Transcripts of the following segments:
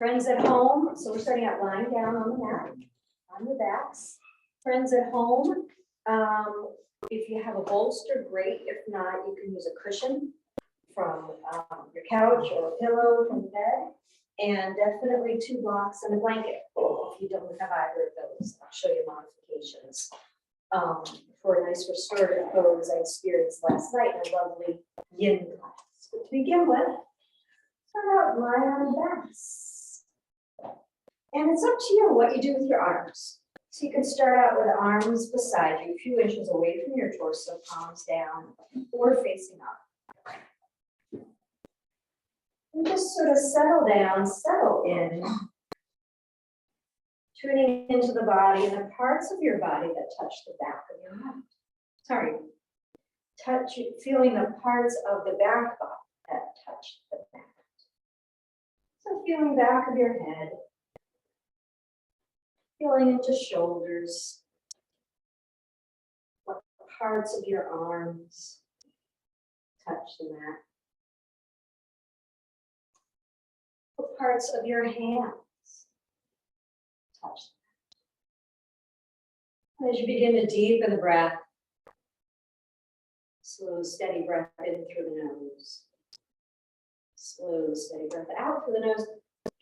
Friends at home, so we're starting out lying down on the mat, on your backs. Friends at home, if you have a bolster, great. If not, you can use a cushion from your couch or a pillow from the bed. And definitely 2 blocks and a blanket. If you don't have either of those, I'll show you modifications. For a nice restorative pose I experienced last night in a lovely yin class. But to begin with, start out lying on your backs. And it's up to you what you do with your arms. So you can start out with arms beside you, a few inches away from your torso, palms down, or facing up. And just sort of settle down, settle in, tuning into the body and the parts of your body that touch the back of your head. Sorry, feeling the parts of the back body that touch the back. So feeling back of your head, feeling into shoulders, what parts of your arms touch the mat. What parts of your hands touch the mat. As you begin to deepen the breath, slow, steady breath in through the nose. Slow, steady breath out through the nose.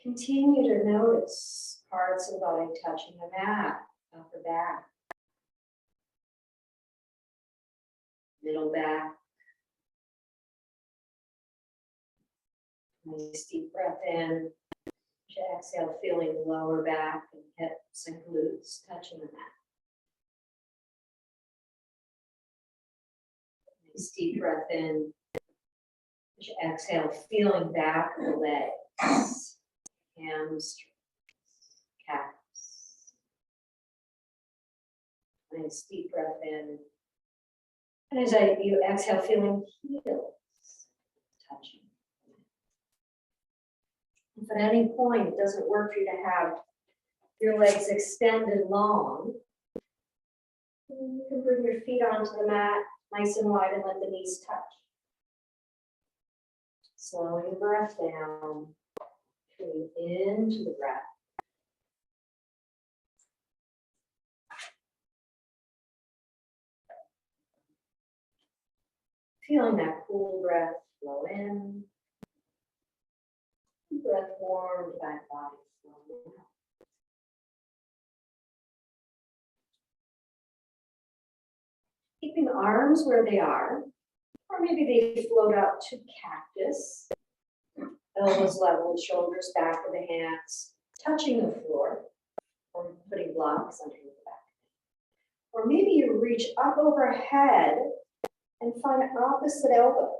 Continue to notice parts of the body touching the mat, upper back, middle back. Nice deep breath in. Exhale, feeling lower back and hips and glutes touching the mat. Nice deep breath in. Exhale, feeling back the legs, hamstrings, calves. Nice deep breath in. And as you exhale, feeling heels touching. If at any point it doesn't work for you to have your legs extended long, you can bring your feet onto the mat nice and wide and let the knees touch. Slowing the breath down, tuning into the breath. Feeling that cool breath flow in. Breath warmed back body flow out. Keeping the arms where they are, or maybe they float out to cactus. Elbows level, shoulders back of the hands, touching the floor, or putting blocks underneath the back. Or maybe you reach up overhead and find an opposite elbow.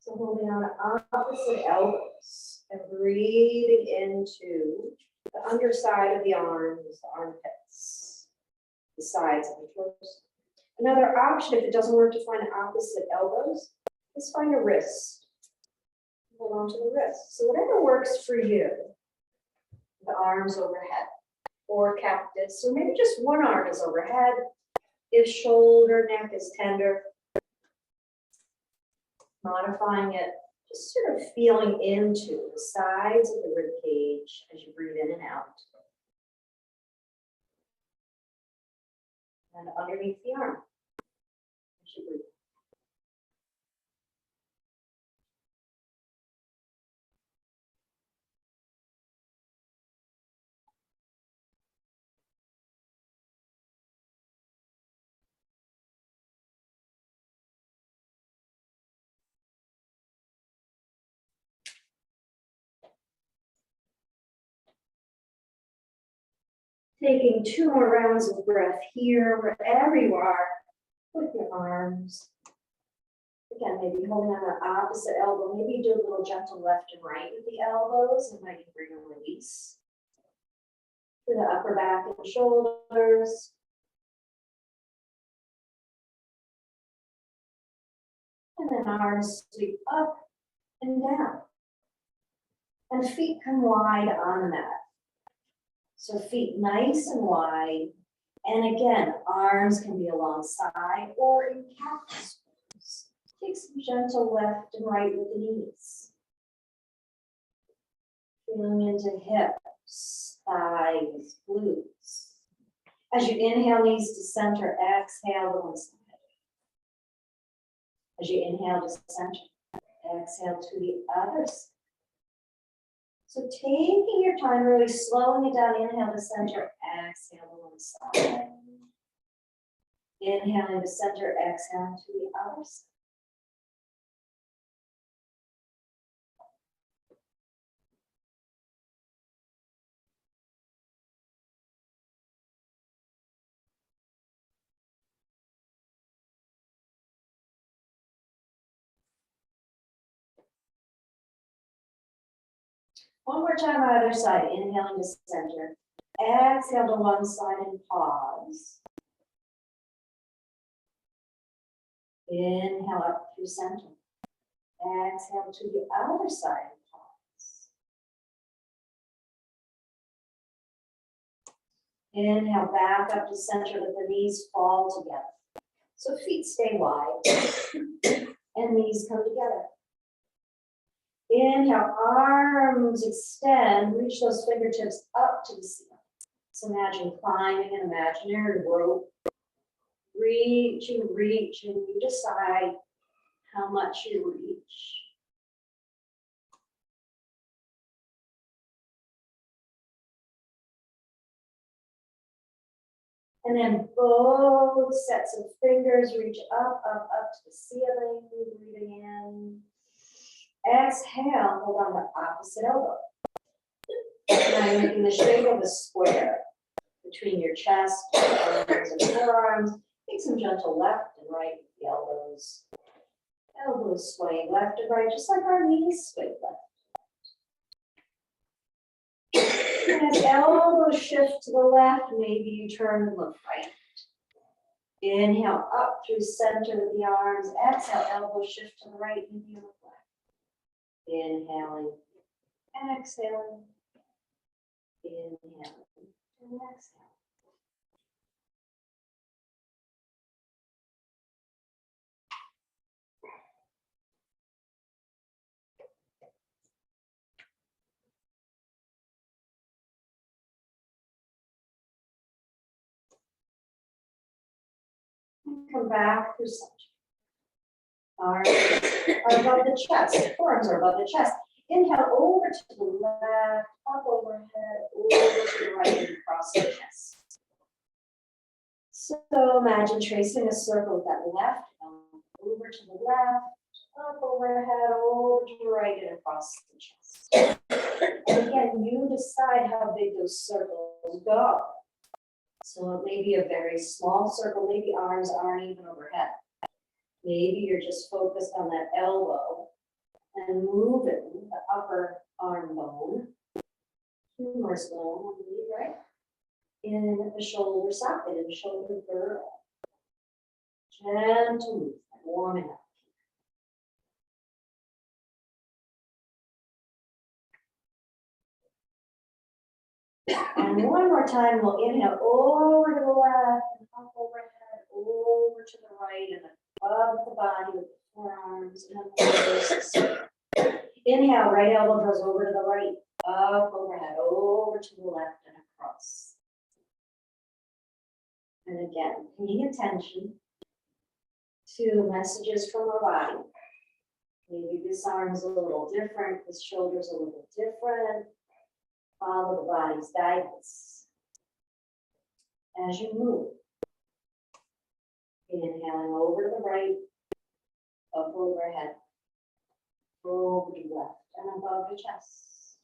So holding on to opposite elbows and breathing into the underside of the arms, the armpits, the sides of the torso. Another option, if it doesn't work to find opposite elbows, is find a wrist. Hold on to the wrist. So whatever works for you, the arms overhead, or cactus, or maybe just one arm is overhead. If shoulder, neck is tender, modifying it, just sort of feeling into the sides of the rib cage as you breathe in and out. And underneath the arm as you breathe. Taking 2 more rounds of breath here, wherever you are, with your arms. Again, maybe holding on the opposite elbow. Maybe you do a little gentle left and right with the elbows, and might bring a release to the upper back and shoulders. And then arms sweep up and down. And feet come wide on the mat. So feet nice and wide. And again, arms can be alongside or in cactus pose. Take some gentle left and right with the knees. Feeling into hips, thighs, glutes. As you inhale, knees to center, exhale to one side. As you inhale to center, exhale to the other side. So taking your time, really slowing it down, inhale to center, exhale to one side. Inhaling to center, exhale to the other side. One more time, other side, inhaling to center. Exhale to one side and pause. Inhale up through center. Exhale to the other side and pause. Inhale back up to center, let the knees fall together. So feet stay wide and knees come together. Inhale, arms extend, reach those fingertips up to the ceiling. So imagine climbing an imaginary rope. Reach and reach, and you decide how much you reach. And then both sets of fingers reach up, up, up to the ceiling, breathing in. Exhale, hold on the opposite elbow. Now you're making the shape of a square between your chest, arms, and forearms. Take some gentle left and right with the elbows. Elbows swaying left and right, just like our knees sway left. And as elbows shift to the left, maybe you turn and look right. Inhale up through center with the arms. Exhale, elbows shift to the right, maybe you look left. Inhaling, exhaling, inhaling, and exhaling. Come back through center. Arms are above the chest, forearms are above the chest. Inhale over to the left, up overhead, over to the right, and across the chest. So imagine tracing a circle with that left elbow over to the left, up overhead, over to the right, and across the chest. And again, you decide how big those circles go. So it may be a very small circle, maybe arms aren't even overhead. Maybe you're just focused on that elbow and moving the upper arm bone, humerus bone, right? In the shoulder socket, in the shoulder girdle. Gentle movement, warming up. And one more time, we'll inhale over to the left and up overhead, over to the right, and above the body with the forearms and inhale, right elbow goes over to the right, up overhead, over to the left and across. And again, paying attention to messages from our body. Maybe this arm's a little different, this shoulder's a little different. Follow the body's guidance as you move. Inhaling over to the right, up overhead, over to the left, and above the chest.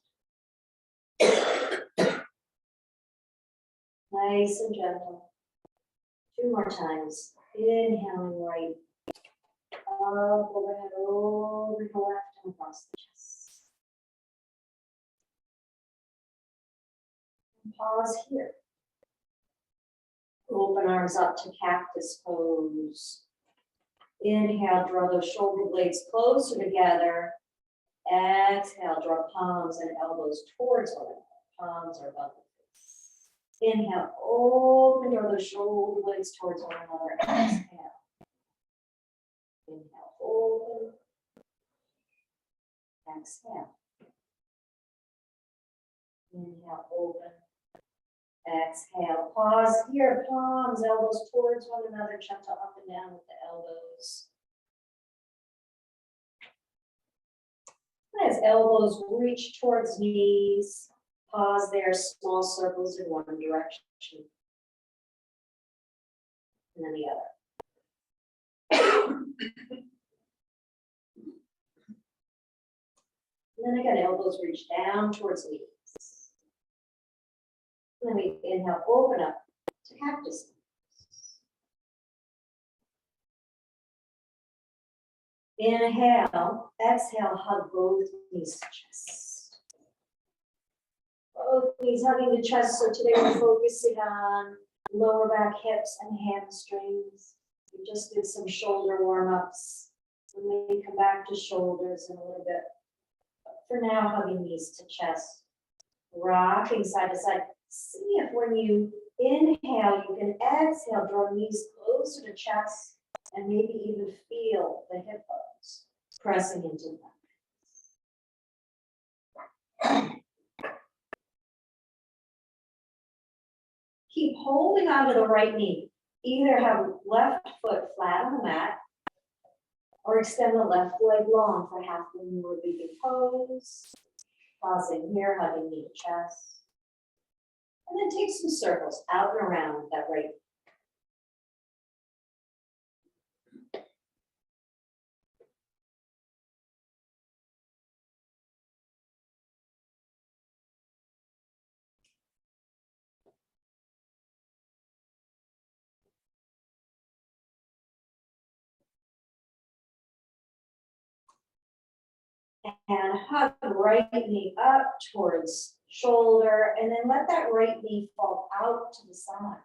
Nice and gentle. 2 more times. Inhaling right, up overhead, over to the left, and across the chest. And pause here. Open arms up to cactus pose. Inhale, draw those shoulder blades closer together. Exhale, draw palms and elbows towards one another. Palms are above the face. Inhale, open, draw those shoulder blades towards one another. Exhale. Inhale, open. Exhale. Inhale, open. Exhale, pause here, palms, elbows towards one another, gentle up and down with the elbows. As elbows reach towards knees, pause there, small circles in one direction. And then the other. And then again, elbows reach down towards knees. And then we inhale, open up to cactus. Inhale, exhale, hug both knees to chest. Both knees hugging the chest. So today we're focusing on lower back, hips, and hamstrings. We just did some shoulder warm-ups. We may come back to shoulders in a little bit. But for now, hugging knees to chest. Rocking side to side. See if when you inhale, you can exhale, draw knees closer to chest, and maybe even feel the hip bones pressing into them. Keep holding onto the right knee. Either have left foot flat on the mat, or extend the left leg long for half the more legged pose. Pausing here, hugging knee to chest. And then take some circles out and around with that right. And hug the right knee up towards shoulder, and then let that right knee fall out to the side.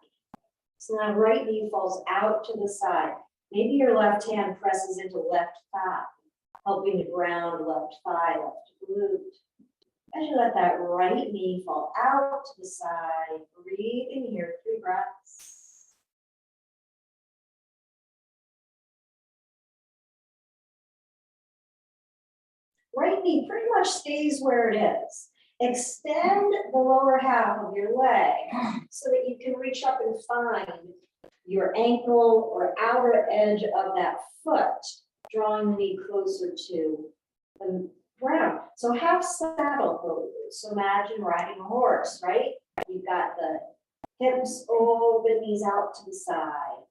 So that right knee falls out to the side. Maybe your left hand presses into left thigh, helping to ground left thigh, left glute. As you let that right knee fall out to the side, breathe in here, 3 breaths. Right knee pretty much stays where it is. Extend the lower half of your leg so that you can reach up and find your ankle or outer edge of that foot, drawing the knee closer to the ground. So half saddle pose. So imagine riding a horse, right? You've got the hips open, knees out to the side.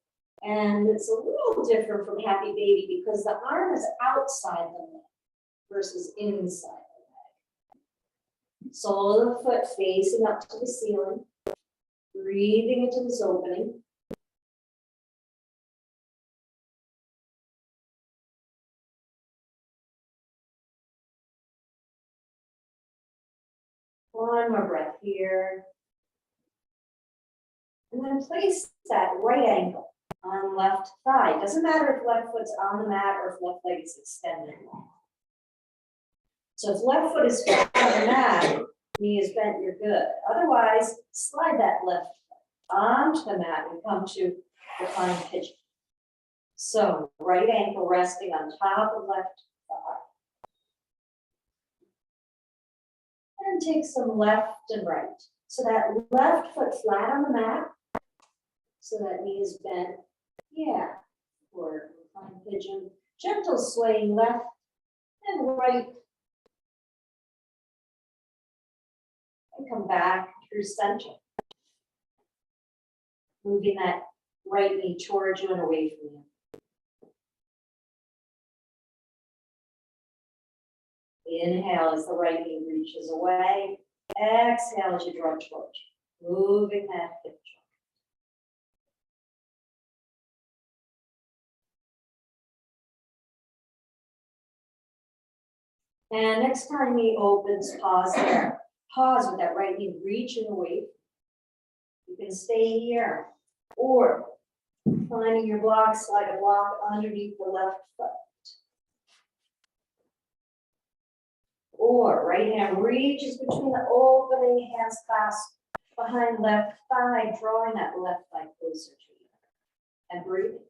And it's a little different from happy baby because the arm is outside the leg versus inside the leg. Sole of the foot facing up to the ceiling, breathing into this opening. One more breath here. And then place that right ankle on left thigh. Doesn't matter if left foot's on the mat or if left leg is extended long. So if left foot is flat on the mat, knee is bent, you're good. Otherwise, slide that left foot onto the mat and come to reclined pigeon. So right ankle resting on top of left thigh. And take some left and right. So that left foot flat on the mat. So that knee is bent. Yeah. Or reclined pigeon. Gentle swaying left and right. And come back through center. Moving that right knee towards you and away from you. Inhale as the right knee reaches away. Exhale as you draw towards you. Moving that hip joint. And next time knee opens, pause there. Pause with that right knee reaching away. You can stay here. Or finding your block, slide a block underneath the left foot. Or right hand reaches between the opening, hands clasped behind left thigh, drawing that left thigh closer to you. And breathe.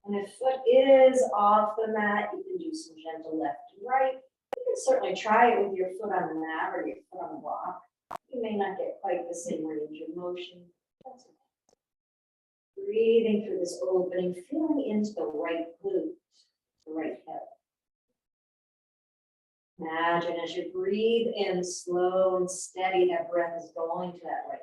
And if foot is off the mat, you can do some gentle left and right. can certainly try it with your foot on the mat or your foot on the block. You may not get quite the same range of motion. That's okay. Breathing through this opening, feeling into the right glute, the right hip. Imagine as you breathe in, slow and steady, that breath is going to that right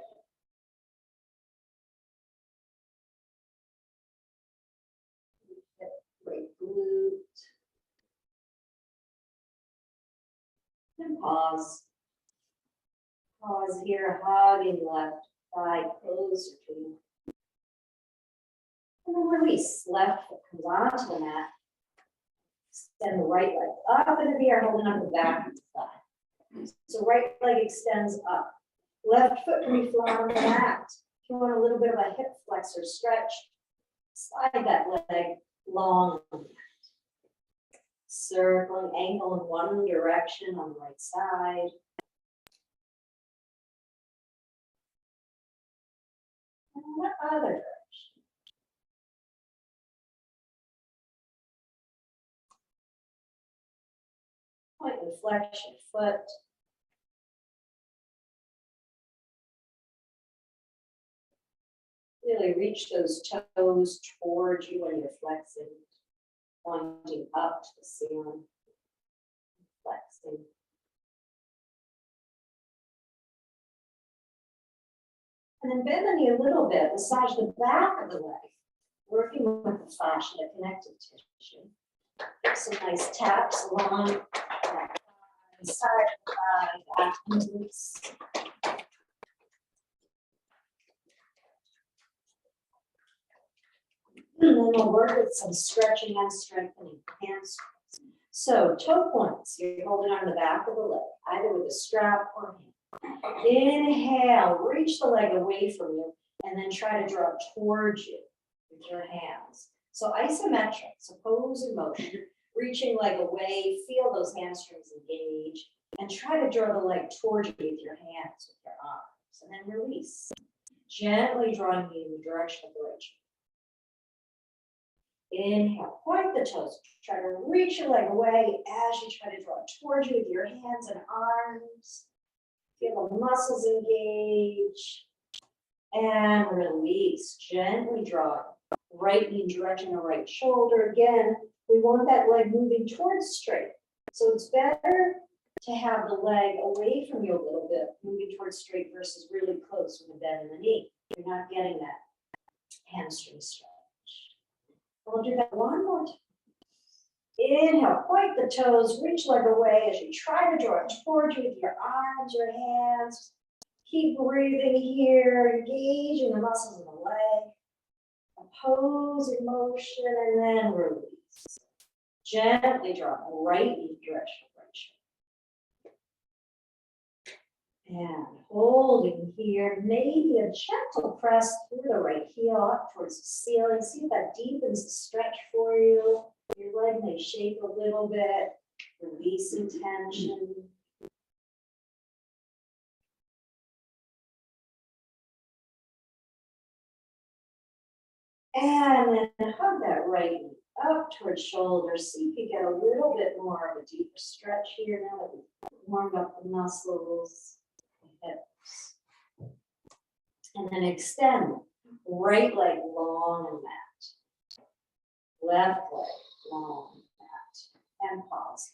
hip. Right glute. And pause. Pause here, hugging left thigh closer to you. And then release. Left foot comes onto the mat. Extend the right leg up into the air, holding on the back of the thigh. So right leg extends up. Left foot can be flat on the mat. If you want a little bit of a hip flexor stretch, slide that leg long. Circling ankle in one direction on the right side. And the other direction. Point and flex your foot. Really reach those toes towards you when you're flexing, pointing up to the ceiling, flexing. And then bend the knee a little bit, massage the back of the leg, working with the fascia, the connective tissue. Some nice taps along that side of the thigh, back and glutes. And then we'll work with some stretching and strengthening hamstrings. So toe points, you're holding on the back of the leg, either with a strap or hand. Inhale, reach the leg away from you, and then try to draw it towards you with your hands. So isometric, so opposing motion, reaching leg away, feel those hamstrings engage, and try to draw the leg towards you with your hands, with your arms, and then release. Gently drawing you in the direction of the right shoulder. Inhale, point the toes. Try to reach your leg away as you try to draw it towards you with your hands and arms. Feel the muscles engage. And release. Gently draw it. Right knee direction of right shoulder. Again, we want that leg moving towards straight. So it's better to have the leg away from you a little bit, moving towards straight versus really close with a bend in the knee. You're not getting that hamstring stretch. We'll do that one more time. Inhale, point the toes, reach leg away as you try to draw it towards you with your arms, your hands. Keep breathing here, engaging the muscles of the leg. Opposing motion, and then release. Gently draw the right knee direction of right shoulder. And holding here, maybe a gentle press through the right heel up towards the ceiling. See if that deepens the stretch for you. Your leg may shake a little bit, releasing tension. And then hug that right knee up towards shoulder. See if you get a little bit more of a deeper stretch here now that we've warmed up the muscles, the hips. And then extend. Right leg long and mat. Left leg long mat. And pause.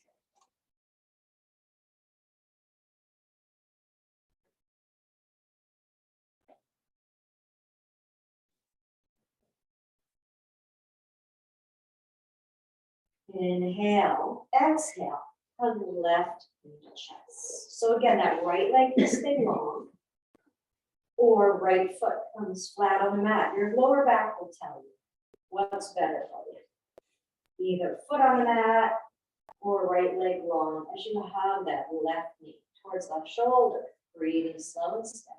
Inhale, exhale, hug the left knee to chest. So again, that right leg can stay long, or right foot comes flat on the mat. Your lower back will tell you what's better for you. Either foot on the mat or right leg long as you hug that left knee towards left shoulder, breathing slow and steady.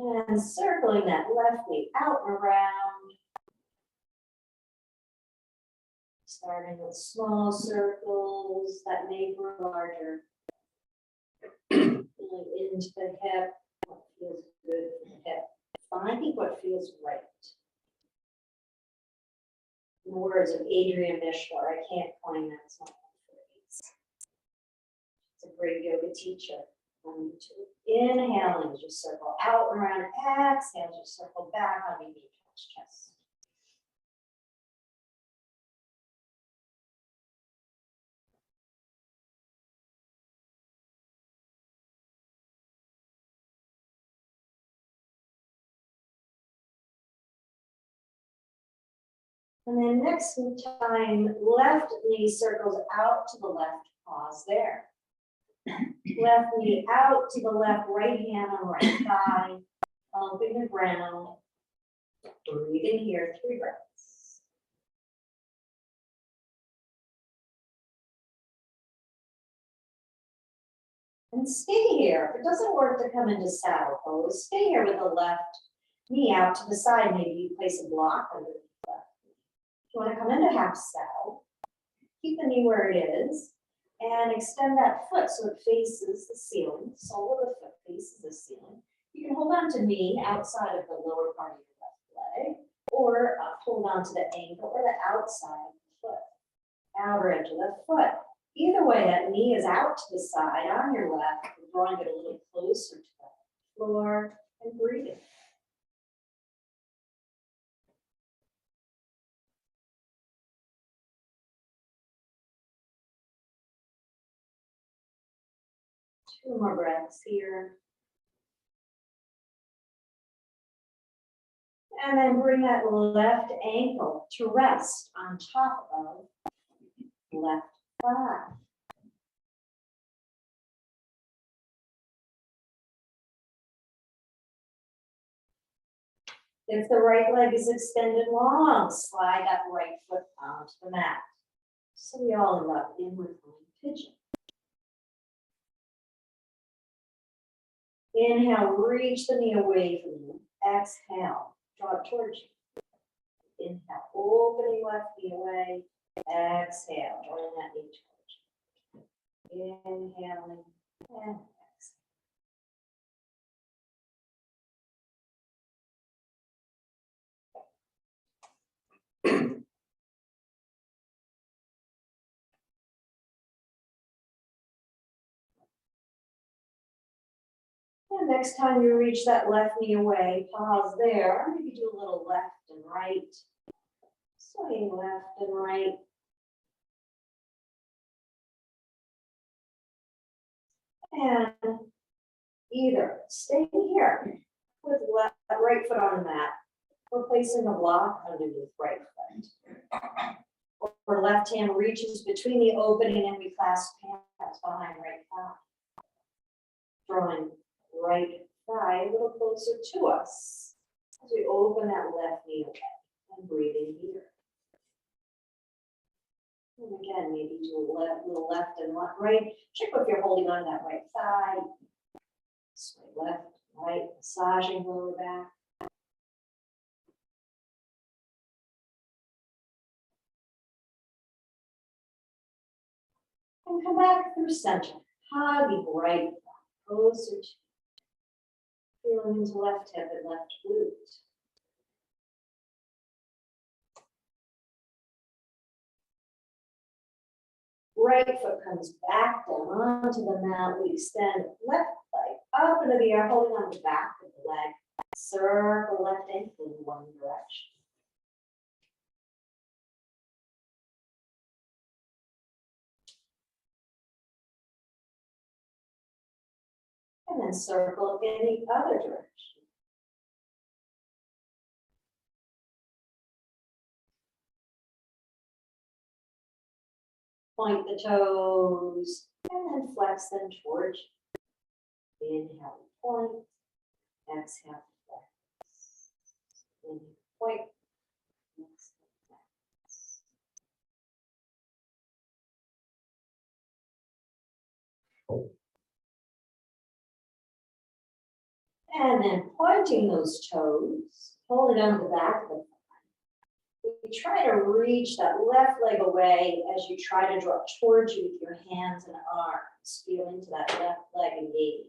And circling that left knee out and around. Starting with small circles that may grow larger. Feeling into the hip, what feels good for the hip. Finding what feels right. In the words of Adrian Mishler, I can't find that song. It's a great yoga teacher on YouTube. Inhaling as you circle out and around. Exhale as you circle back on your knee, touch chest. And then next time, left knee circles out to the left, pause there. Left knee out to the left, right hand on right thigh, pumping the ground. Breathe in here, 3 breaths. And stay here. If it doesn't work to come into saddle pose, stay here with the left knee out to the side. Maybe you place a block under the left knee. If you want to come into half saddle, keep the knee where it is and extend that foot so it faces the ceiling. Sole of the foot faces the ceiling. You can hold on to knee outside of the lower part of your left leg, or hold on to the ankle or the outside of the foot, outer edge of the foot. Either way, that knee is out to the side on your left, drawing it a little closer to the floor and breathing. Two more breaths here. And then bring that left ankle to rest on top of left thigh. If the right leg is extended long, slide that right foot onto the mat. So we all end up in reclining pigeon. Inhale, reach the knee away from you. Exhale, draw it towards you. Inhale, opening left knee away. Exhale, drawing that knee towards you. Inhaling and exhale. And next time you reach that left knee away, pause there. Maybe do a little left and right. Swaying left and right. And either stay here with right foot on the mat, or placing a block underneath right foot. Or left hand reaches between the opening and we clasp hands behind right thigh. Drawing right thigh a little closer to us as we open that left knee away and breathing here. And again, maybe do a little left and right. Check if you're holding on to that right thigh. Sway left, right, massaging lower back. And come back through center. Hug right closer to feeling into left hip and left glute. Right foot comes back down onto the mat. We extend left leg up into the air, holding on the back of the leg. Circle left ankle in one direction. And then circle in the other direction. Point the toes and then flex them towards you. Inhale, point. Exhale, flex. Inhale, point. Exhale, flex. And then pointing those toes, hold it on the back of the thigh. We try to reach that left leg away as you try to draw towards you with your hands and arms. Feel into that left leg engage.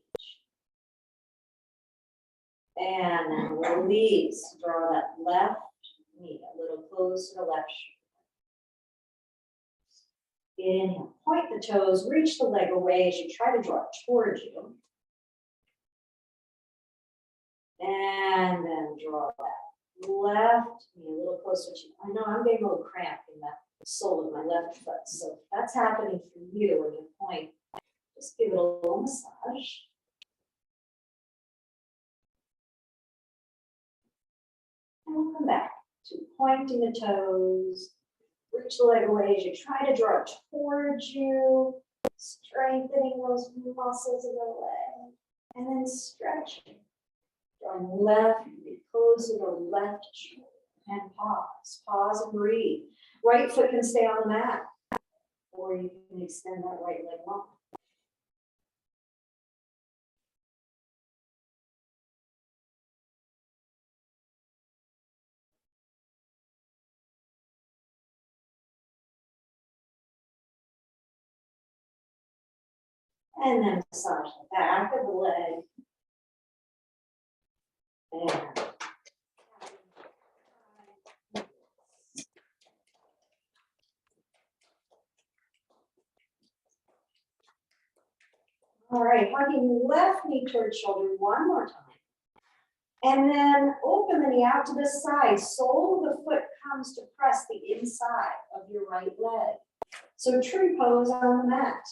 And then release. Draw that left knee a little closer to the left shoulder. Inhale, point the toes, reach the leg away as you try to draw it towards you. And then draw that left knee a little closer to you. I know I'm getting a little cramped in that sole of my left foot. So if that's happening for you when you point, just give it a little massage. And we'll come back to pointing the toes. Reach the leg away as you try to draw it towards you, strengthening those muscles of the leg, and then stretching. Drawing left, close to the left shoulder, and pause. Pause and breathe. Right foot can stay on the mat, or you can extend that right leg long. And then massage the back of the leg. And all right, hugging left knee towards shoulder one more time. And then open the knee out to the side. Sole of the foot comes to press the inside of your right leg. So tree pose on the mat.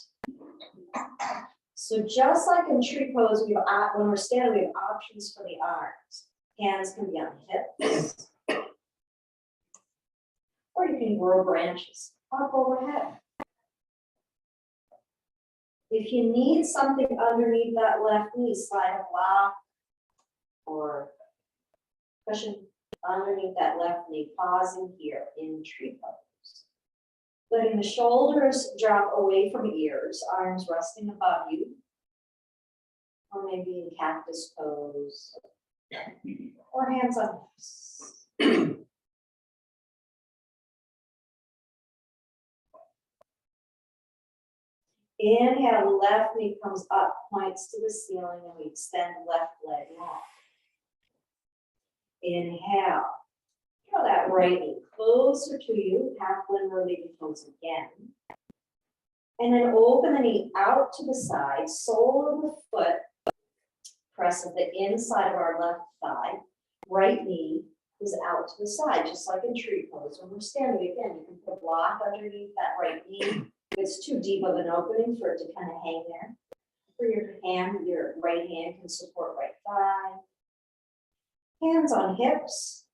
So just like in tree pose, when we're standing, we have options for the arms. Hands can be on hips. Or you can grow branches up overhead. If you need something underneath that left knee, slide a block or cushion underneath that left knee, pausing here in tree pose. Letting the shoulders drop away from ears, arms resting above you, or maybe in cactus pose, or hands on hips. Inhale, left knee comes up, points to the ceiling, and we extend left leg long. Inhale, draw that right knee closer to you, half limb related toes again. And then open the knee out to the side, sole of the foot, press at the inside of our left thigh. Right knee is out to the side, just like in tree pose. When we're standing again, you can put a block underneath that right knee. It's too deep of an opening for it to kind of hang there. For your right hand can support right thigh. Hands on hips.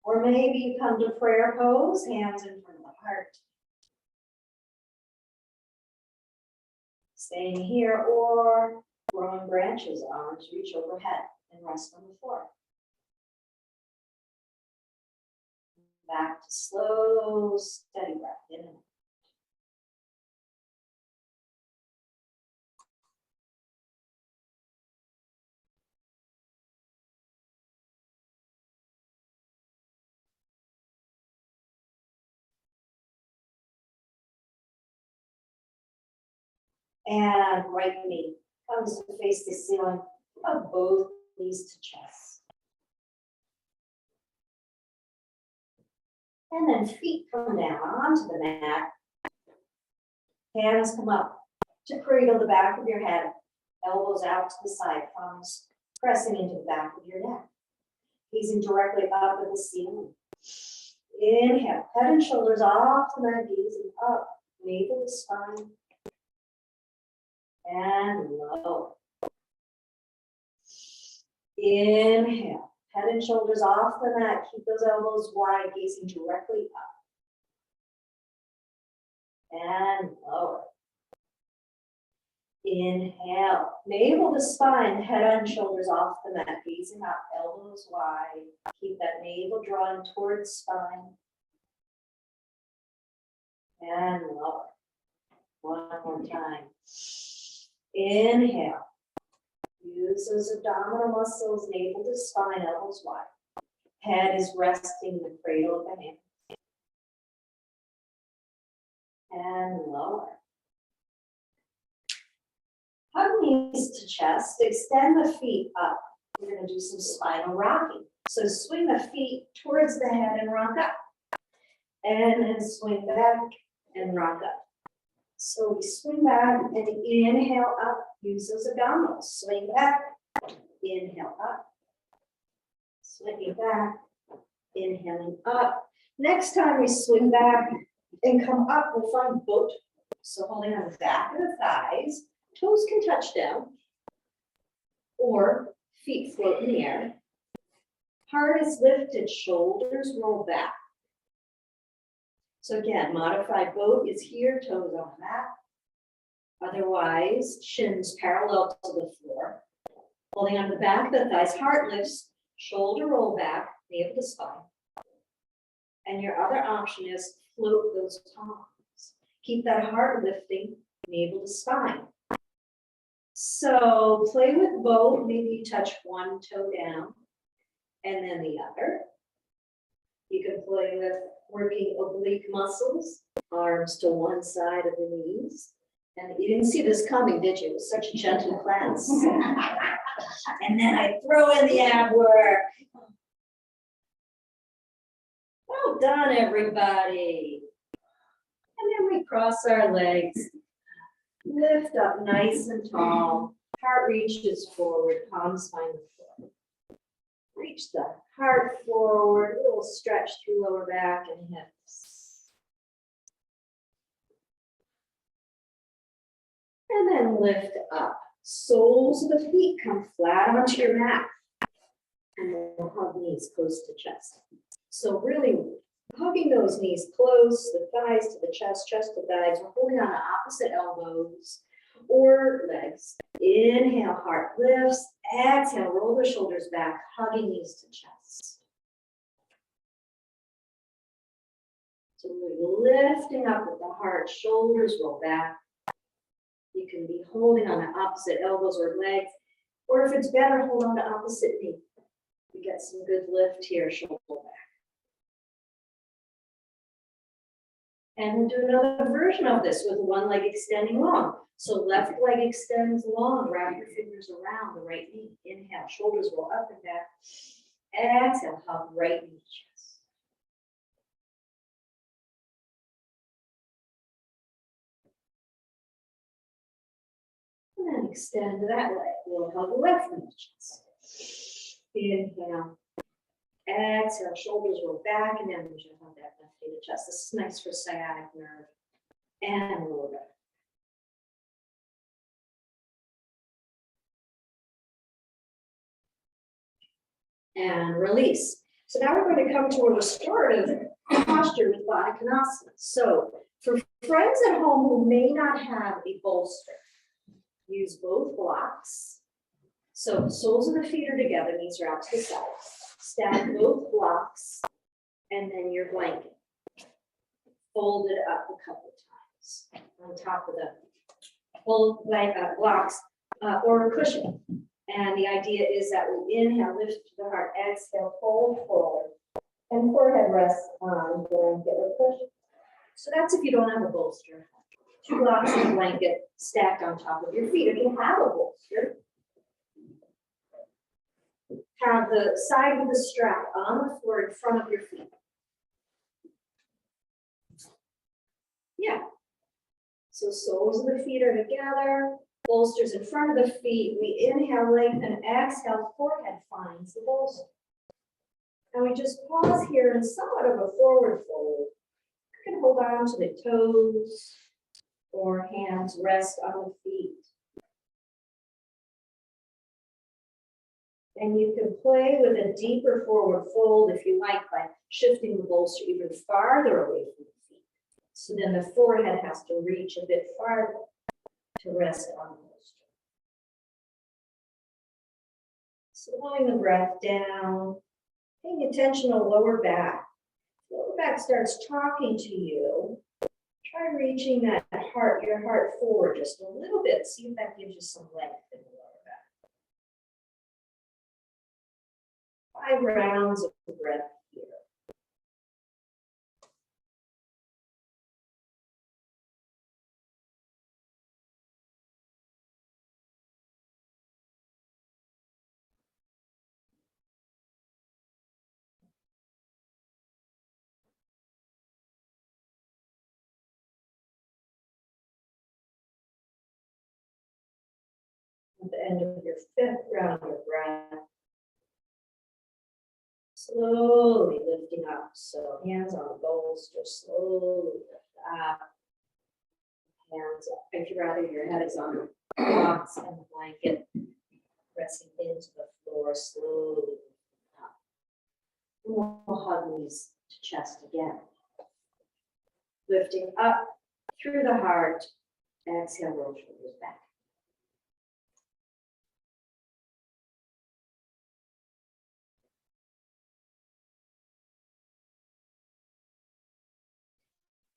Or maybe you come to prayer pose, hands in front of the heart. Staying here, or growing branches, arms reach overhead and rest on the floor. Back to slow, steady breath in and out. And right knee comes to face the ceiling of both knees to chest. And then feet come down onto the mat. Hands come up to cradle the back of your head. Elbows out to the side, palms pressing into the back of your neck. Gazing directly up at the ceiling. Inhale, head and shoulders off the mat, gazing up, navel to spine. And lower. Inhale, head and shoulders off the mat. Keep those elbows wide, gazing directly up. And lower. Inhale, navel to spine, head and shoulders off the mat, gazing up, elbows wide. Keep that navel drawing towards spine. And lower. One more time. Inhale. Use those abdominal muscles, navel to spine, elbows wide. Head is resting in the cradle of the hand. And lower. Hug knees to chest, extend the feet up. We're going to do some spinal rocking. So swing the feet towards the head and rock up. And then swing back and rock up. So we swing back and inhale up, use those abdominals. Swing back, inhale up. Swinging back, inhaling up. Next time we swing back and come up, we'll find boat. So holding on the back of the thighs, toes can touch down, or feet float in the air. Heart is lifted, shoulders roll back. So again, modified boat is here, toes on the mat. Otherwise, shins parallel to the floor. Holding on the back of the thighs, heart lifts, shoulder roll back, navel to spine. And your other option is float those palms. Keep that heart lifting, navel to spine. So play with both. Maybe you touch one toe down and then the other. You can play with working oblique muscles, arms to one side of the knees. And you didn't see this coming, did you? It was such a gentle class. And then I throw in the ab work. Well done, everybody. And then we cross our legs. Lift up nice and tall. Heart reaches forward, palms find the floor. Reach the heart forward, a little stretch through lower back and hips. And then lift up. Soles of the feet come flat onto your mat. And then hug knees close to chest. So really hugging those knees close, the thighs to the chest, chest to thighs. We're holding on to opposite elbows or legs. Inhale, heart lifts. Exhale, roll the shoulders back, hugging knees to chest. So we're lifting up with the heart, shoulders roll back. You can be holding on the opposite elbows or legs, or if it's better, hold on to opposite knee. You get some good lift here, shoulder back. And we'll do another version of this with one leg extending long. So left leg extends long, wrap your fingers around the right knee. Inhale, shoulders roll up and back. Exhale, hug right knee chest. And then extend that leg. We'll hug left knee chest. Inhale. Exhale, shoulders roll back, and then we should hug that left knee to chest. This is nice for sciatic nerve and lower back. And release. So now we're going to come to a restorative posture with Baddha Konasana. So for friends at home who may not have a bolster, use both blocks. So soles of the feet are together, knees are out to the side. Stack both blocks and then your blanket. Fold it up a couple times on top of the full blocks or a cushion. And the idea is that we inhale, lift the heart, exhale, fold forward, and forehead rests on blanket or cushion. So that's if you don't have a bolster. 2 blocks of a blanket stacked on top of your feet. If you have a bolster, have the side of the strap on the floor in front of your feet. Yeah. So soles of the feet are together. Bolsters in front of the feet. We inhale, lengthen, exhale, forehead finds the bolster. And we just pause here in somewhat of a forward fold. You can hold on to the toes or hands rest on the feet. And you can play with a deeper forward fold if you like by shifting the bolster even farther away from the feet. So then the forehead has to reach a bit farther to rest on the bolster. Slowing the breath down, paying attention to lower back. Lower back starts talking to you. Try reaching that heart, your heart forward just a little bit. See if that gives you some length in the lower 5 rounds of breath here. At the end of your 5th round of breath, slowly lifting up. So hands on the bolster, slowly lift up. Hands up. If you'd rather, your head is on the blocks and the blanket, pressing into the floor, slowly lift up. And we'll hug knees to chest again. Lifting up through the heart. Exhale, roll shoulders back.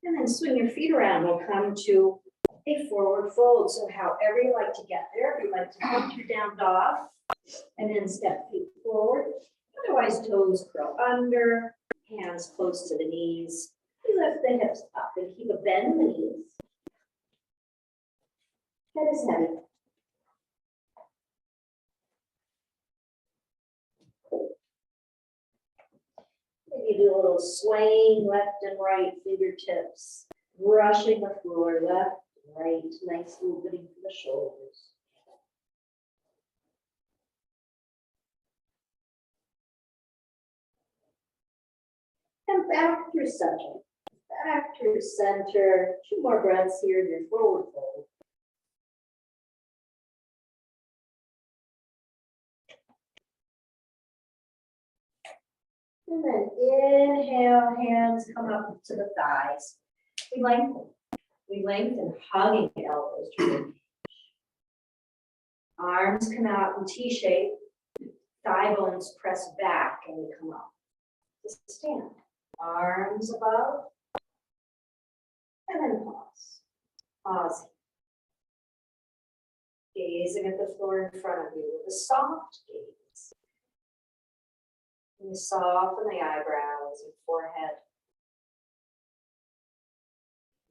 And then swing your feet around. We'll come to a forward fold. So however you like to get there, if you like to come to down dog and then step feet forward. Otherwise, toes curl under, hands close to the knees. We lift the hips up and keep a bend in the knees. Head is heavy. Maybe do a little swaying left and right fingertips, brushing the floor left and right, nice opening for the shoulders. And back through center. Back through center. 2 more breaths here in your forward fold. And then inhale, hands come up to the thighs. We lengthen. We lengthen, hugging the elbows to the knee. Arms come out in T shape. Thigh bones press back and we come up. Just stand. Arms above. And then pause. Pause. Gazing at the floor in front of you with a soft gaze. And you soften the eyebrows and forehead.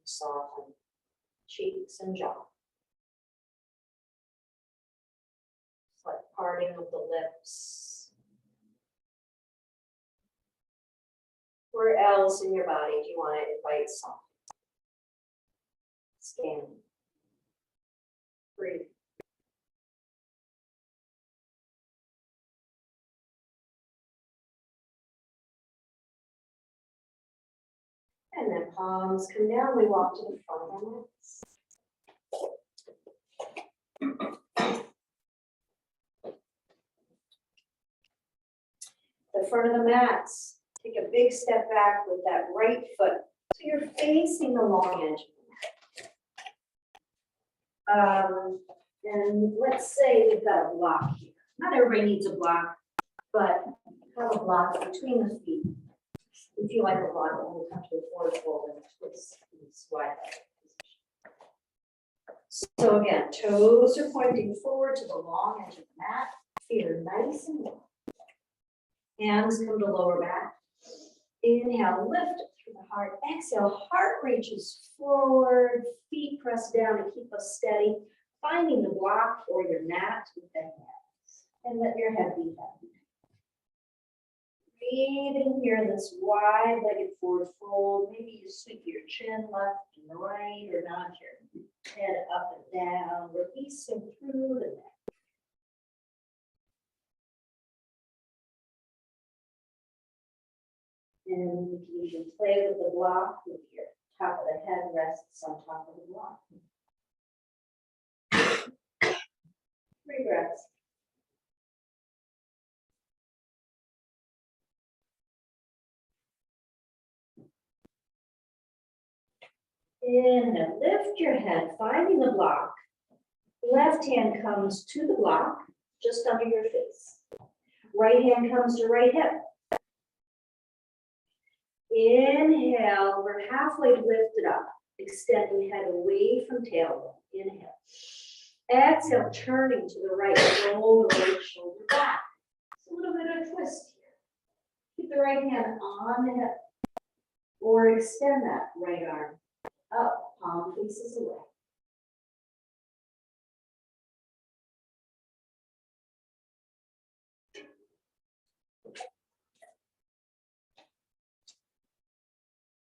Soften cheeks and jaw. It's like parting of the lips. Where else in your body do you want to invite soft? Scan. Breathe. And then palms come down, we walk to the front of our mats. The front of the mats, take a big step back with that right foot. So you're facing the long edge of the mat. And let's say we've got a block here. Not everybody needs a block, but have a block between the feet. If you like a block, we'll come to a forward fold and twist and slide that position. So again, toes are pointing forward to the long edge of the mat. Feet are nice and long. Hands come to lower back. Inhale, lift through the heart. Exhale, heart reaches forward. Feet press down to keep us steady. Finding the block or your mat with the hands. And let your head be heavy. Breathing here in this wide-legged forward fold. Maybe you sweep your chin left and right, or nod your head up and down, releasing through the neck. And you can even play with the block with your top of the head rests on top of the block. 3 breaths. Inhale, lift your head, finding the block. Left hand comes to the block, just under your face. Right hand comes to right hip. Inhale, we're halfway lifted up, extending head away from tailbone. Inhale. Exhale, turning to the right, roll the right shoulder back. It's a little bit of a twist here. the right hand on the hip or extend that right arm up, palm faces away.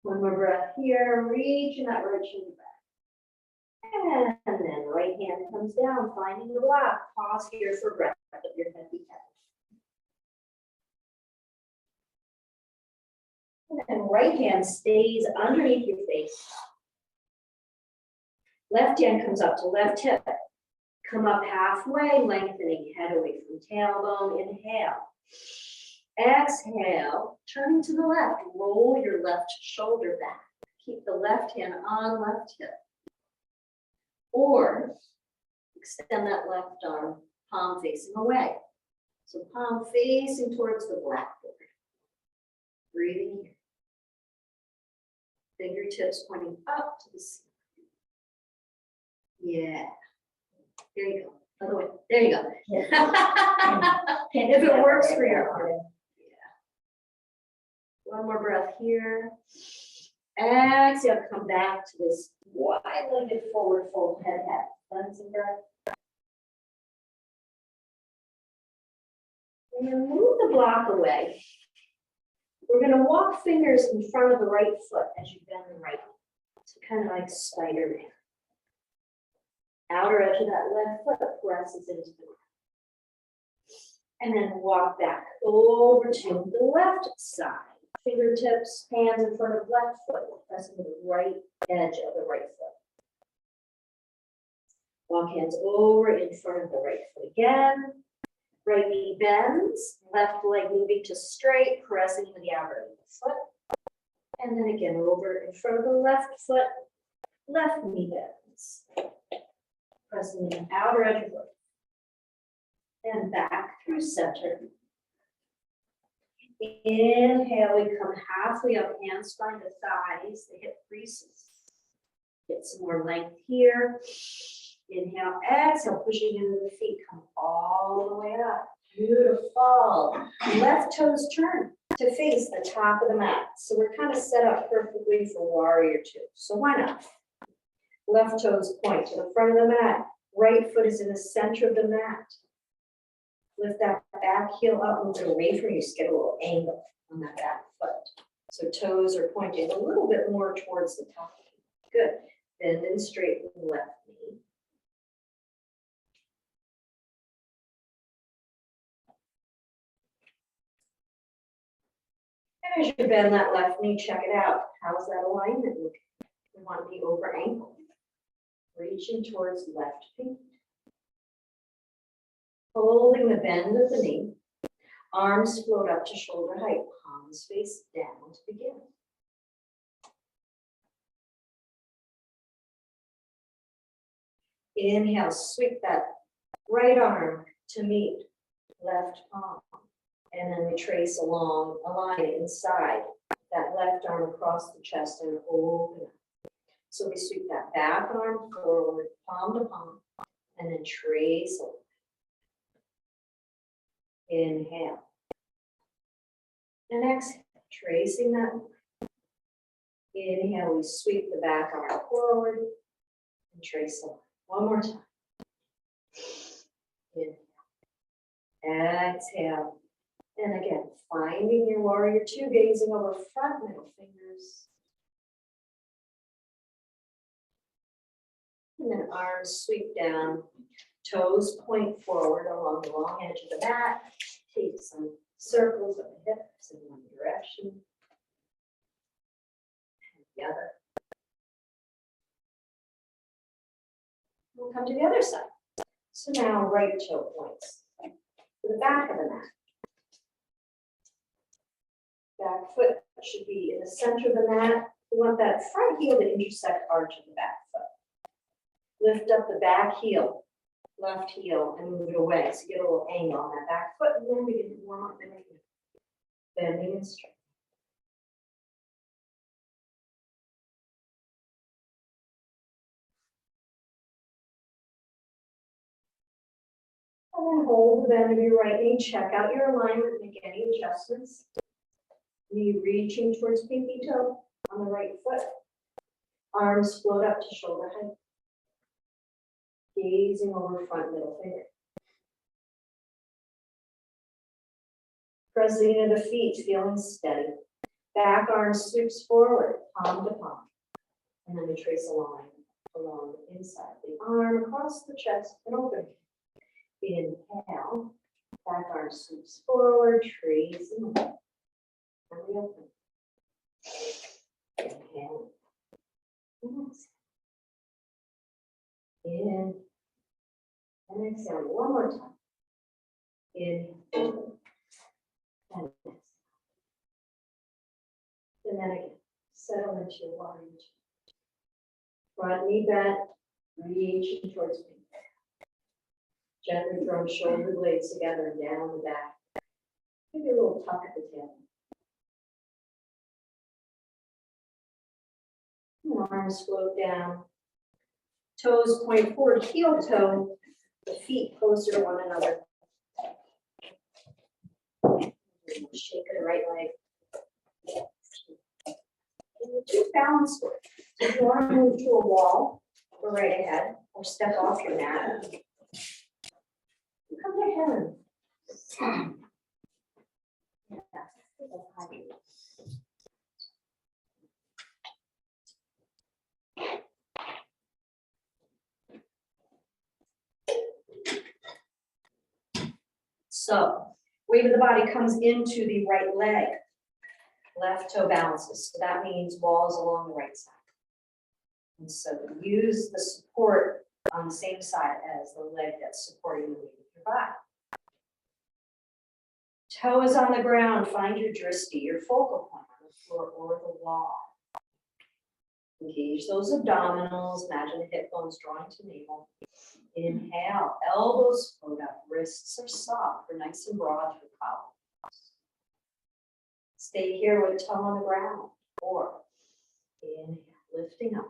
One more breath here, reaching that right shoulder back. And then right hand comes down, finding the block. Pause here for breath, let your head be heavy. And then right hand stays underneath your face. Left hand comes up to left hip. Come up halfway, lengthening head away from tailbone. Inhale. Exhale, turning to the left. Roll your left shoulder back. Keep the left hand on left hip. Or extend that left arm, palm facing away. So palm facing towards the blackboard. Breathing here. Fingertips pointing up to the ceiling. Yeah. There you go. Other way. There you go. If it works for you. Yeah. One more breath here. Exhale, come back to this wide-legged forward fold head hat. Cleansing breath. And then move the block away. We're going to walk fingers in front of the right foot as you bend the right knee. So kind of like Spider-Man. Outer edge of that left foot presses into the ground. And then walk back over to the left side. Fingertips, hands in front of left foot, pressing to the right edge of the right foot. Walk hands over in front of the right foot again. Right knee bends, left leg moving to straight, pressing to the outer edge of the foot. And then again over in front of the left foot, left knee bends. Pressing the outer edge of the foot. And back through center. Inhale, we come halfway up, hands find the thighs, the hip creases. Get some more length here. Inhale, exhale, pushing into the feet, come all the way up. Beautiful. Left toes turn to face the top of the mat. So we're kind of set up perfectly for warrior two. So why not? Left toes point to the front of the mat. Right foot is in the center of the mat. Lift that back heel up, move it away from you, just get a little angle on that back foot. So toes are pointing a little bit more towards the top. Good. Bend and straighten the left knee. And as you bend that left knee, check it out. How's that alignment looking? We want to be over ankle. Reaching towards left feet. Holding the bend of the knee. Arms float up to shoulder height. Palms face down to begin. Inhale, sweep that right arm to meet left palm. And then we trace along a line inside that left arm across the chest and open up. So we sweep that back arm forward, palm to palm, and then trace over. Inhale. And exhale, tracing that. Inhale, we sweep the back arm forward and trace over. One more time. Inhale. Exhale. And again, finding your warrior two, gazing over front, middle fingers. And then arms sweep down, toes point forward along the long edge of the mat. Take some circles of the hips in one direction. And the other. We'll come to the other side. So now right toe points to the back of the mat. Back foot should be in the center of the mat. We want that front heel to intersect arch of the back foot. Lift up the back heel, left heel, and move it away. So get a little angle on that back foot, and then begin to warm up the knee. Bending and straight. And then hold the bend of your right knee. Check out your alignment, make any adjustments. Knee reaching towards pinky toe on the right foot. Arms float up to shoulder height. Gazing over front middle finger. Pressing into the feet, feeling steady. Back arm sweeps forward, palm to palm. And then we trace a line along the inside. The arm across the chest and open. Inhale. Back arm sweeps forward, tracing away. And we open. Inhale. And exhale. In. And exhale one more time. Inhale. And exhale. And then again, settle into your warrior. Front knee bent, reaching towards me. Gently drum shoulder blades together and down the back. Maybe a little tuck at the tail. And arms float down. Toes point forward, heel toe. The feet closer to one another. Shake the right leg. Just balance work. If you want to move to a wall, go right ahead, or step off your mat. Come ahead. So, weight of the body comes into the right leg. Left toe balances, so that means walls along the right side. And so use the support on the same side as the leg that's supporting the weight of your body. Toe is on the ground, find your drishti, your focal point on the floor or the wall. Engage those abdominals, imagine the hip bones drawing to navel. Inhale, elbows float up, wrists are soft, they're nice and broad through collar. Stay here with toe on the ground, or inhale, lifting up.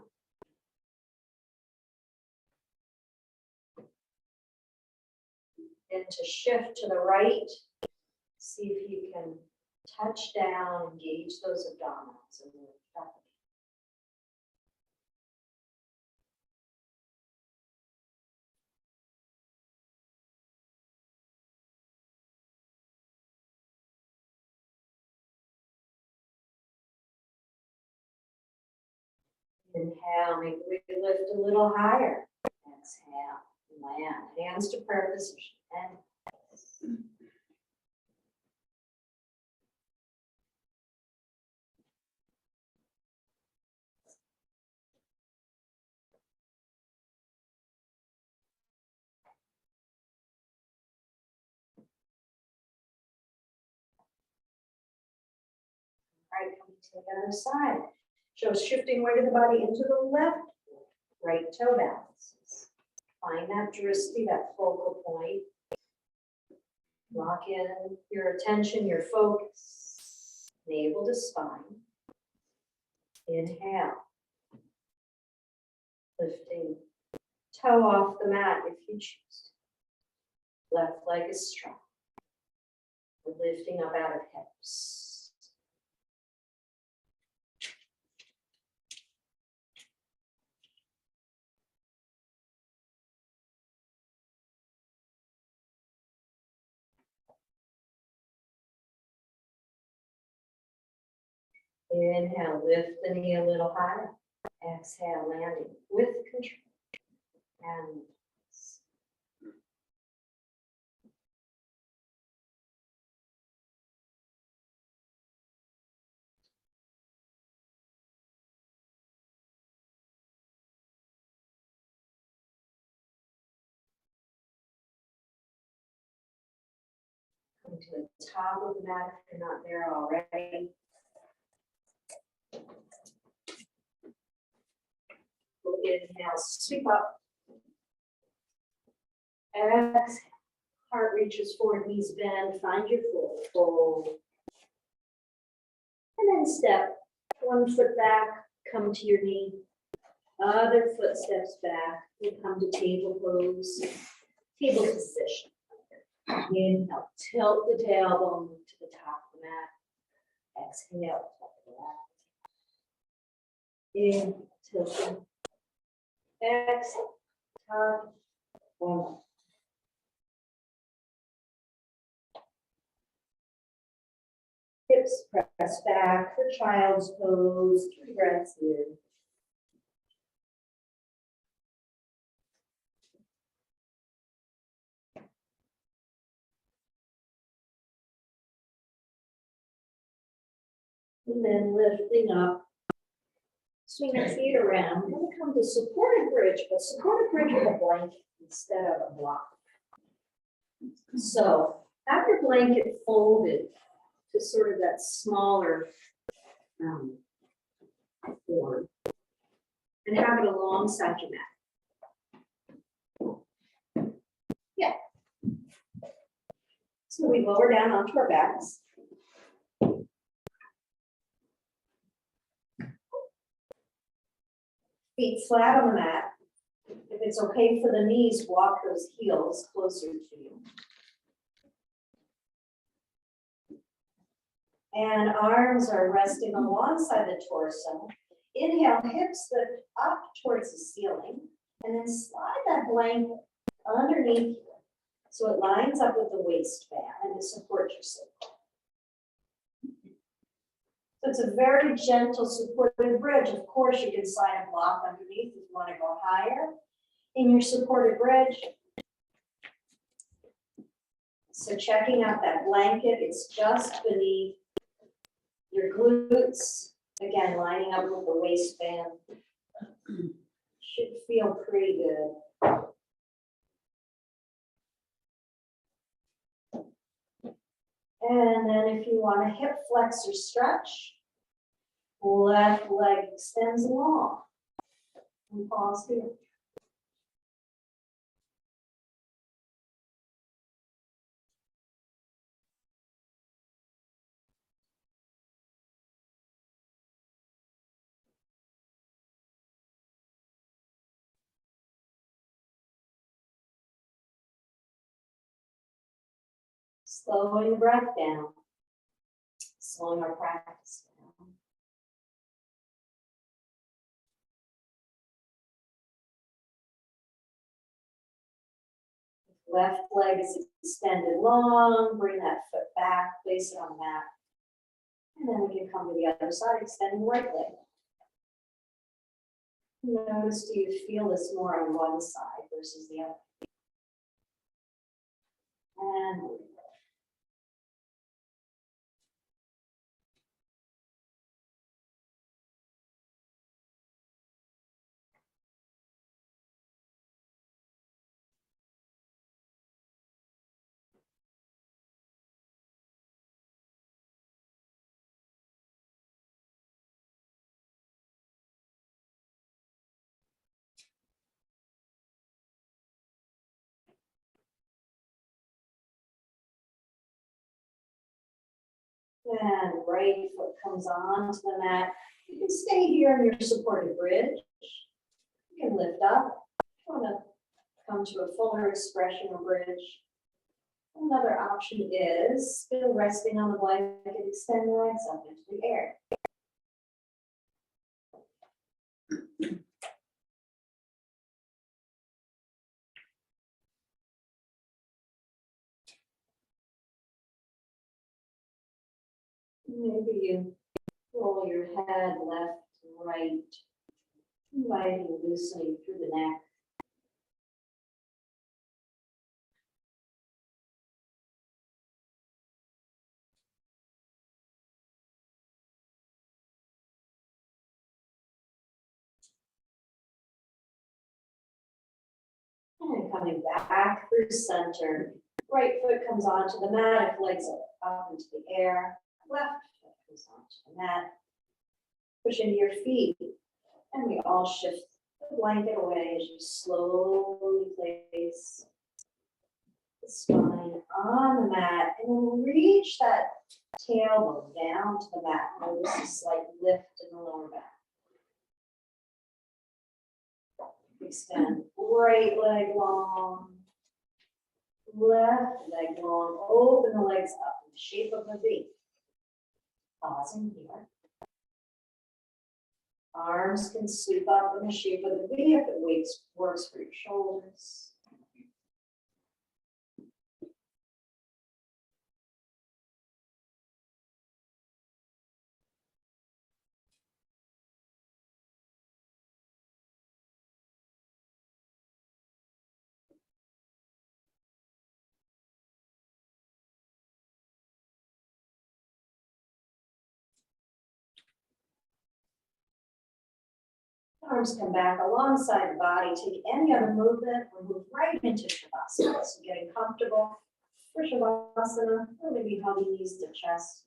And to shift to the right, see if you can touch down, engage those abdominals and lift up. Inhale, maybe we can lift a little higher. Exhale, land, hands to prayer position. And all right, coming to the other side. Shows shifting weight of the body into the left, right toe balances. Find that drishti, that focal point. Lock in your attention, your focus. Navel to spine. Inhale. Lifting toe off the mat if you choose. Left leg is strong. Lifting up out of hips. Inhale, lift the knee a little higher. Exhale, landing with control. And come to the top of the mat if you're not there already. Inhale, sweep up. Exhale. Heart reaches forward, knees bend, find your floor. Fold. And then step one foot back, come to your knee. Other foot steps back. You come to table pose, table position. Inhale, tilt the tailbone to the top of the mat. Exhale. In, tilting. Exhale. Tug. One more. Hips press back for child's pose. 3 breaths here. And then lifting up. Swing your feet around. We're going to come to supported bridge, but supported bridge with a blanket instead of a block. So have your blanket folded to sort of that smaller form and have it alongside your mat. Yeah. So we lower down onto our backs. Feet flat on the mat. If it's okay for the knees, walk those heels closer to you. And arms are resting alongside the torso. Inhale, hips lift up towards the ceiling, and then slide that blanket underneath you so it lines up with the waistband and it supports your sacrum. So it's a very gentle supported bridge. Of course, you can slide a block underneath if you want to go higher in your supported bridge. So checking out that blanket, it's just beneath your glutes. Again, lining up with the waistband. Should feel pretty good. And then if you want to hip flex or stretch, left leg extends long. And pause here. Slowing the breath down. Slowing our practice down. Left leg is extended long. Bring that foot back, place it on the mat. And then we can come to the other side, extending the right leg. Notice, do you feel this more on one side versus the other? And right foot comes on to the mat. You can stay here in your supported bridge. You can lift up. You want to come to a fuller expression of bridge. Another option is still resting on the blanket, extend the legs up into the air. Maybe you roll your head left to right, inviting loosening through the neck. And coming back through center. Right foot comes onto the mat, if legs are up into the air. Left foot comes onto the mat. Push into your feet. And we all shift the blanket away as you slowly place the spine on the mat. And then reach that tailbone down to the mat. Notice a slight lift in the lower back. Extend right leg long, left leg long, open the legs up in the shape of a V. Pausing here. Arms can sweep up in the shape of the V if it works for your shoulders. Arms come back alongside the body. Take any other movement or move right into Shavasana. So getting comfortable for Shavasana, or maybe hugging knees to chest.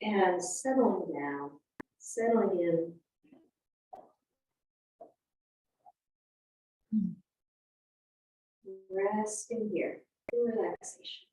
And settling down, settling in. Resting here, relaxation.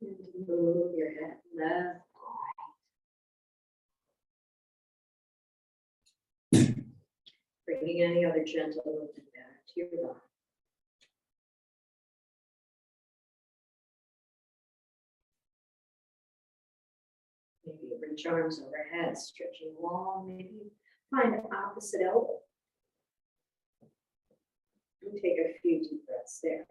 And move your head left. Bringing any other gentle movement back to your body. Maybe reach arms overhead, stretching long. Maybe find an opposite elbow. And take a few deep breaths there.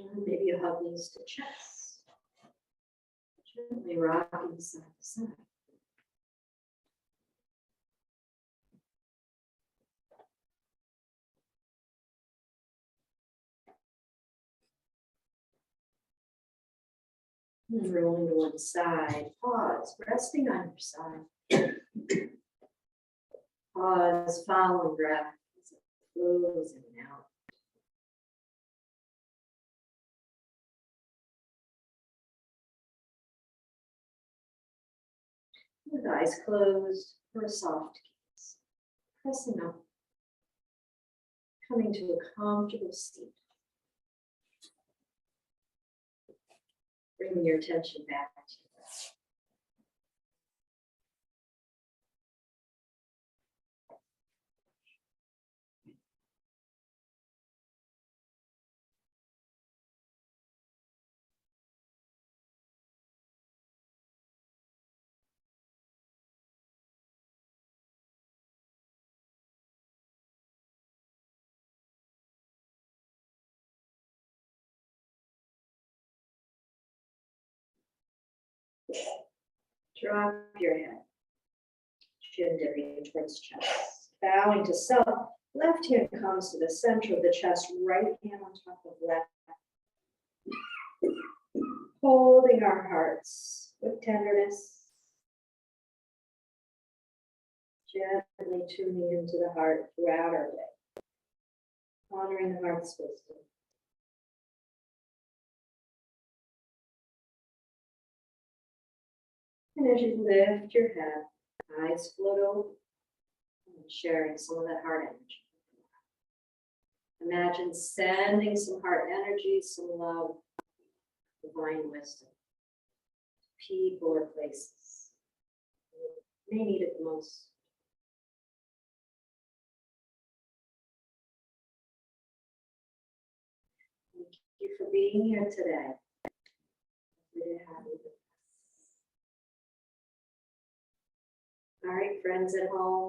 And maybe you hug knees to chest. Gently rocking side to side. And rolling to one side. Pause, resting on your side. Pause, following breath as it flows in and out. With eyes closed for a soft kiss. Pressing up. Coming to a comfortable seat. Bringing your attention back to the breath. Drop your head. Chin dipping towards chest. Bowing to self. Left hand comes to the center of the chest. Right hand on top of left. Holding our hearts with tenderness. Gently tuning into the heart throughout our day. Honoring the heart's wisdom. And as you lift your head, eyes float over, and sharing some of that heart energy. Imagine sending some heart energy, some love, divine wisdom, people or places who may need it the most. Thank you for being here today. Happy to have you with us. All right, friends at home.